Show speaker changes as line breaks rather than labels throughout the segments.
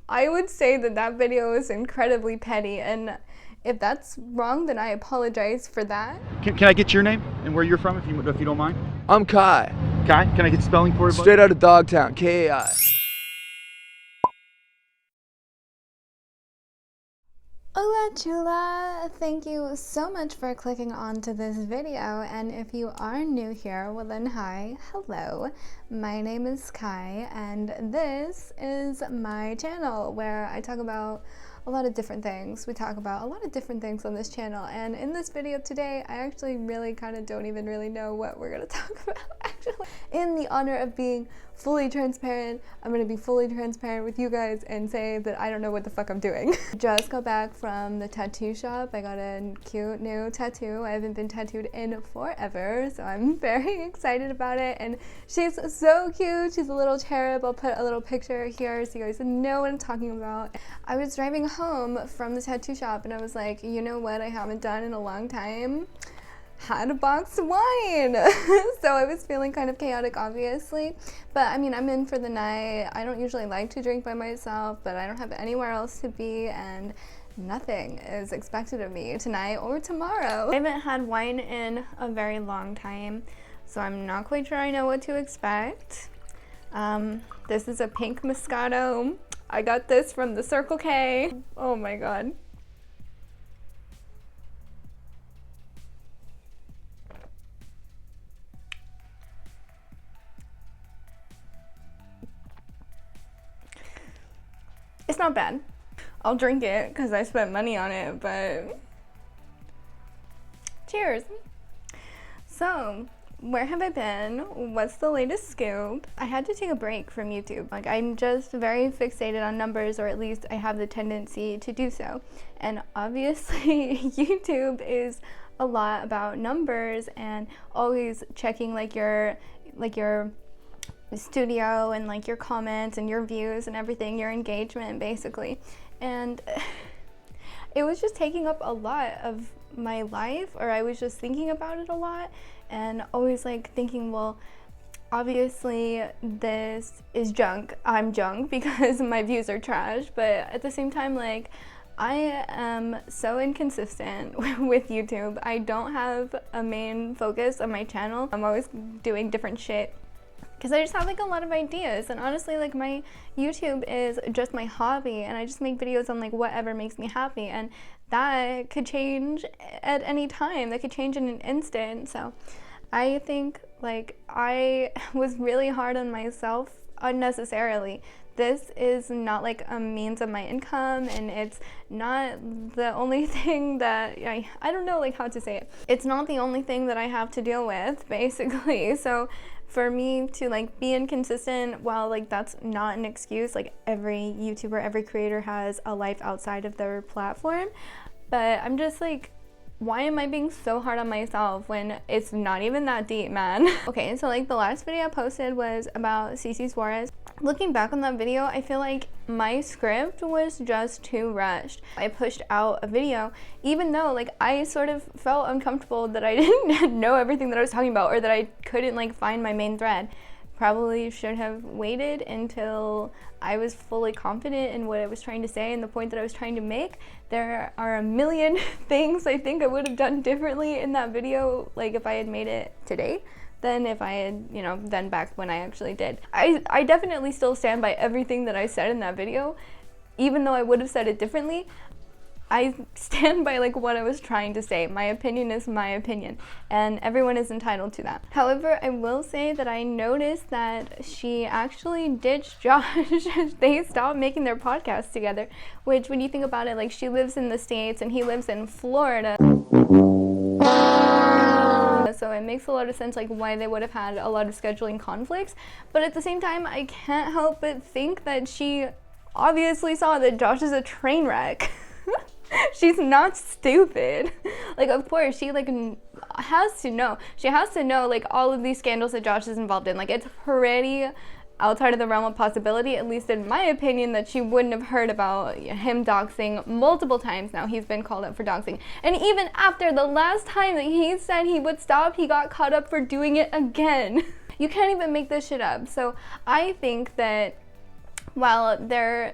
I would say that that video is incredibly petty, and if that's wrong, then I apologize for that.
Can I get your name and where you're from, if you don't mind?
I'm Kai.
Kai, can I get spelling for you?
Straight out of Dogtown, K-A-I.
Hola Chula! Thank you so much for clicking onto this video, and if you are new here, well then hi, hello. My name is Kai, and this is my channel where I talk about a lot of different things. We talk about a lot of different things on this channel, and in this video today, I actually really kind of don't even really know what we're gonna talk about, actually. In the honor of being fully transparent, I'm gonna be fully transparent with you guys and say that I don't know what the fuck I'm doing. Just got back from the tattoo shop. I got a cute new tattoo. I haven't been tattooed in forever, so I'm very excited about it, and she's so cute. She's a little cherub. I'll put a little picture here so you guys know what I'm talking about. I was driving home from the tattoo shop and I was like, you know what I haven't done in a long time? Had a box of wine. So I was feeling kind of chaotic, obviously, but I mean, I'm in for the night. I don't usually like to drink by myself, but I don't have anywhere else to be, and nothing is expected of me tonight or tomorrow. I haven't had wine in a very long time, so I'm not quite sure I know what to expect. This is a pink Moscato. I got this from the Circle K. Oh my god. It's not bad. I'll drink it because I spent money on it, but cheers. So, where have I been? What's the latest scoop? I had to take a break from YouTube. Like, I'm just very fixated on numbers, or at least I have the tendency to do so. And obviously, YouTube is a lot about numbers and always checking like your studio and like your comments and your views and everything, your engagement basically. And it was just taking up a lot of my life, or I was just thinking about it a lot and always like thinking, well, obviously this is junk. I'm junk because my views are trash, but at the same time, like, I am so inconsistent with YouTube. I don't have a main focus on my channel. I'm always doing different shit because I just have like a lot of ideas, and honestly, like, my YouTube is just my hobby, and I just make videos on like whatever makes me happy, and that could change at any time. That could change in an instant. So I think like I was really hard on myself unnecessarily. This is not like a means of my income, and it's not the only thing that I don't know like how to say it. It's not the only thing that I have to deal with, basically. So for me to like be inconsistent, while like that's not an excuse, like every YouTuber, every creator has a life outside of their platform, but I'm just like, why am I being so hard on myself when it's not even that deep, man? Okay, so like the last video I posted was about CC Suarez. Looking back on that video, I feel like my script was just too rushed. I pushed out a video even though like I sort of felt uncomfortable that I didn't know everything that I was talking about, or that I couldn't like find my main thread. Probably should have waited until I was fully confident in what I was trying to say and the point that I was trying to make. There are a million things I think I would have done differently in that video, like if I had made it today, than if I had, you know, then back when I actually did. I definitely still stand by everything that I said in that video, even though I would have said it differently. I stand by like what I was trying to say. My opinion is my opinion, and everyone is entitled to that. However, I will say that I noticed that she actually ditched Josh. They stopped making their podcast together, which when you think about it, like, she lives in the States and he lives in Florida. So it makes a lot of sense like why they would have had a lot of scheduling conflicts. But at the same time, I can't help but think that she obviously saw that Josh is a train wreck. She's not stupid. Like, of course, she like has to know. She has to know like all of these scandals that Josh is involved in. Like, it's pretty outside of the realm of possibility, at least in my opinion, that she wouldn't have heard about him doxing multiple times now. He's been called up for doxing. And even after the last time that he said he would stop, he got caught up for doing it again. You can't even make this shit up. So I think that while there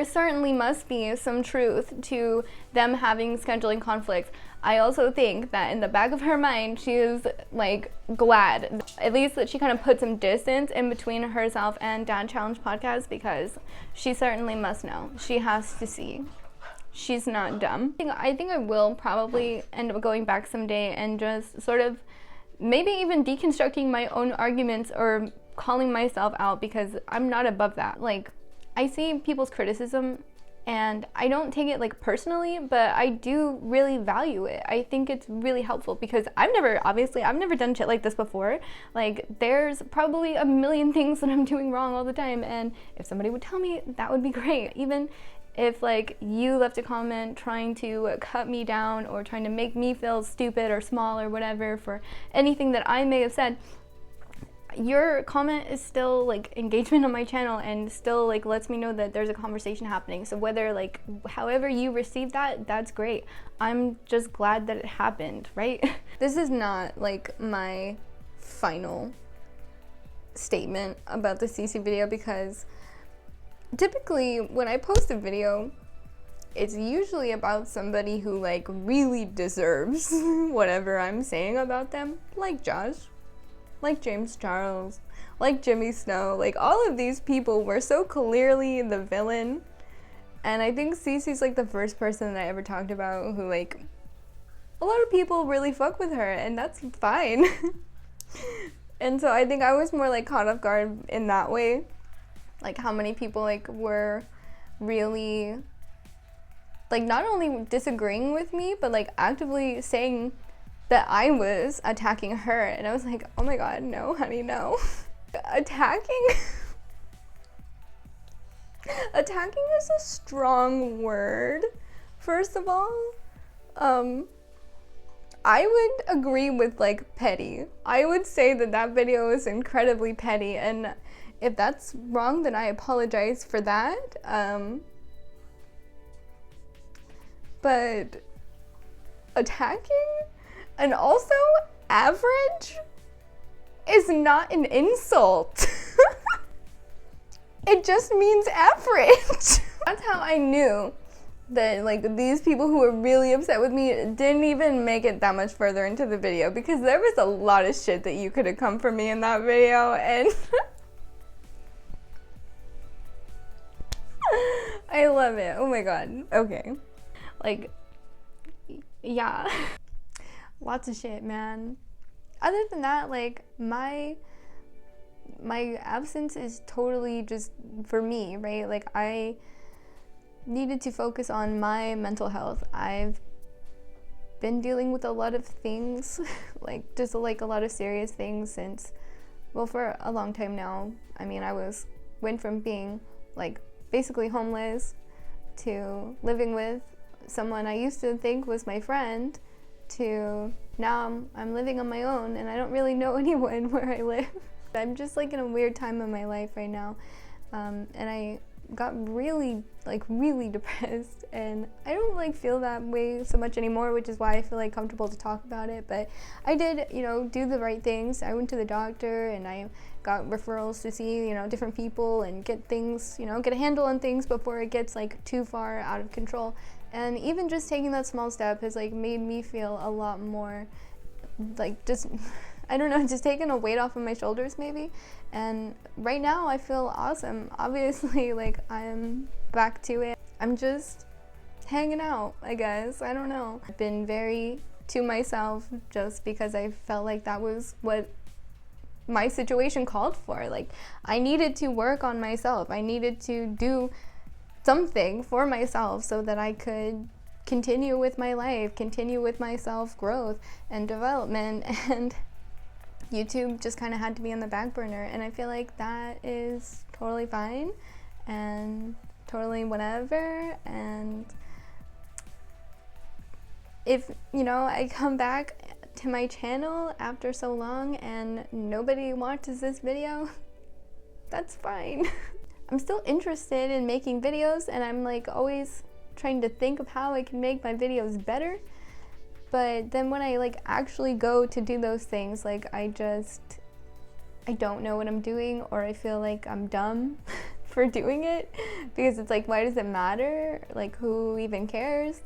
certainly must be some truth to them having scheduling conflicts, I also think that in the back of her mind, she is like glad, at least that she kind of put some distance in between herself and Dad Challenge podcast, because she certainly must know. She has to see. She's not dumb. I think I will probably end up going back someday and just sort of maybe even deconstructing my own arguments or calling myself out, because I'm not above that. Like, I see people's criticism and I don't take it like personally, but I do really value it. I think it's really helpful because I've never done shit like this before. Like, there's probably a million things that I'm doing wrong all the time, and if somebody would tell me, that would be great. Even if like you left a comment trying to cut me down or trying to make me feel stupid or small or whatever for anything that I may have said, your comment is still like engagement on my channel and still like lets me know that there's a conversation happening. So whether like however you receive that, that's great. I'm just glad that it happened, right? This is not like my final statement about the CC video, because typically when I post a video, it's usually about somebody who like really deserves whatever I'm saying about them, like Josh, like James Charles, like Jimmy Snow. Like, all of these people were so clearly the villain, and I think Cece's like the first person that I ever talked about who like a lot of people really fuck with her, and that's fine. And so I think I was more like caught off guard in that way, like how many people like were really like not only disagreeing with me but like actively saying that I was attacking her. And I was like, oh my god, no honey, no. Attacking is a strong word, first of all. I would agree with like petty. I would say that that video is incredibly petty, and if that's wrong, then I apologize for that. But attacking and also average is not an insult. It just means average. That's how I knew that like these people who were really upset with me didn't even make it that much further into the video, because there was a lot of shit that you could have come from me in that video, and I love it. Oh my god. Okay. Like, yeah. Lots of shit, man. Other than that, like, my absence is totally just for me, right? Like, I needed to focus on my mental health. I've been dealing with a lot of things, like, just like a lot of serious things since, well, for a long time now. I mean, went from being, like, basically homeless to living with someone I used to think was my friend, to now I'm living on my own and I don't really know anyone where I live. I'm just like in a weird time in my life right now, and I got really depressed, and I don't like feel that way so much anymore, which is why I feel like comfortable to talk about it. But I did, do the right things. I went to the doctor and I got referrals to see, different people and get things, get a handle on things before it gets like too far out of control. And even just taking that small step has like made me feel a lot more like just, I don't know, just taking a weight off of my shoulders maybe. And right now I feel awesome. Obviously, like, I'm back to it. I'm just hanging out, I guess. I don't know. I've been very to myself just because I felt like that was what my situation called for. Like, I needed to work on myself. I needed to do something for myself so that I could continue with my life, continue with my self-growth and development, and YouTube just kind of had to be on the back burner. And I feel like that is totally fine and totally whatever. And if, I come back to my channel after so long and nobody watches this video, that's fine. I'm still interested in making videos, and I'm like always trying to think of how I can make my videos better. But then when I like actually go to do those things, like I don't know what I'm doing, or I feel like I'm dumb for doing it, because it's like, why does it matter? Like, who even cares?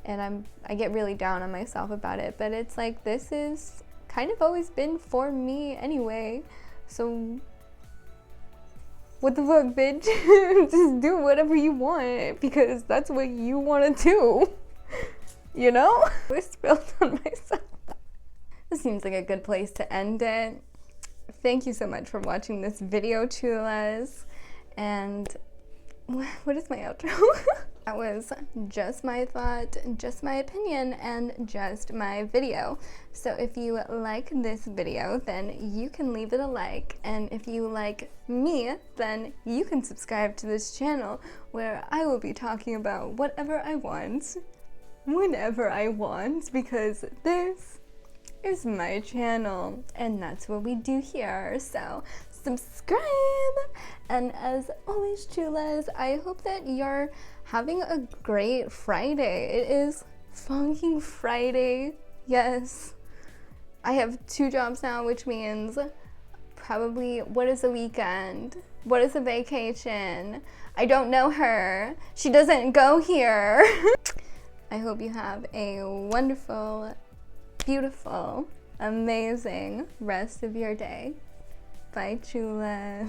And I get really down on myself about it, but it's like, this is kind of always been for me anyway, so what the fuck, bitch? Just do whatever you want, because that's what you want to do, you know? I spilled on myself. This seems like a good place to end it. Thank you so much for watching this video, Chulas. And what is my outro? That was just my thought, just my opinion, and just my video. So if you like this video, then you can leave it a like. And if you like me, then you can subscribe to this channel, where I will be talking about whatever I want, whenever I want, because this is my channel, and that's what we do here. So subscribe, and as always, Chulas, I hope that you're having a great Friday. It is fucking Friday. Yes, I have 2 jobs now, which means probably, what is a weekend? What is a vacation? I don't know her. She doesn't go here. I hope you have a wonderful, beautiful, amazing rest of your day. Bye, Chula.